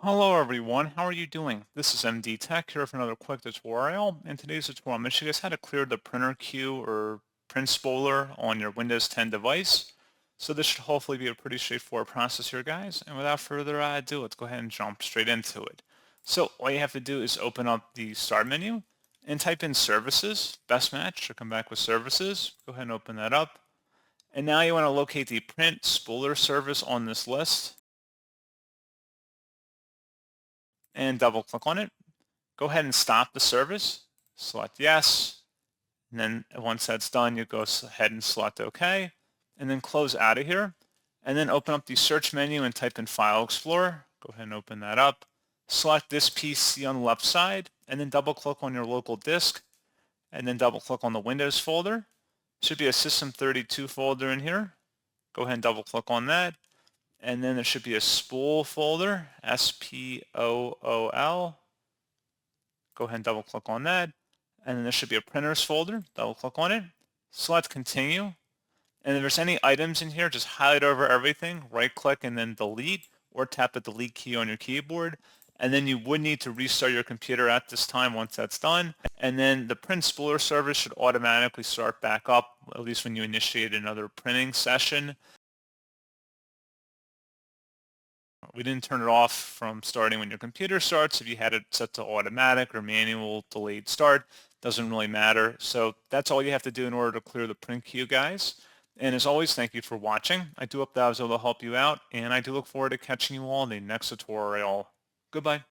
Hello everyone, how are you doing? This is MD Tech here for another quick tutorial. In today's tutorial, I'm going to show you guys how to clear the printer queue or print spooler on your Windows 10 device. So this should hopefully be a pretty straightforward process here, guys. And without further ado, let's go ahead and jump straight into it. So all you have to do is open up the Start menu and type in Services, Best Match, should come back with Services. Go ahead and open that up. And now you want to locate the print spooler service on this list and double click on it. Go ahead and stop the service, select yes, and then once that's done, you go ahead and select OK, and then close out of here, and then open up the search menu and type in File Explorer. Go ahead and open that up. Select this PC on the left side, and then double click on your local disk, and then double click on the Windows folder. Should be a System32 folder in here. Go ahead and double click on that, and then there should be a spool folder, SPOOL. Go ahead and double click on that. And then there should be a printers folder. Double click on it. Select continue. And if there's any items in here, just highlight over everything, right click and then delete, or tap the delete key on your keyboard. And then you would need to restart your computer at this time once that's done. And then the print spooler service should automatically start back up, at least when you initiate another printing session. We didn't turn it off from starting when your computer starts. If you had it set to automatic or manual delayed start, doesn't really matter. So that's all you have to do in order to clear the print queue, guys. And as always, thank you for watching. I do hope that I was able to help you out, and I do look forward to catching you all in the next tutorial. Goodbye.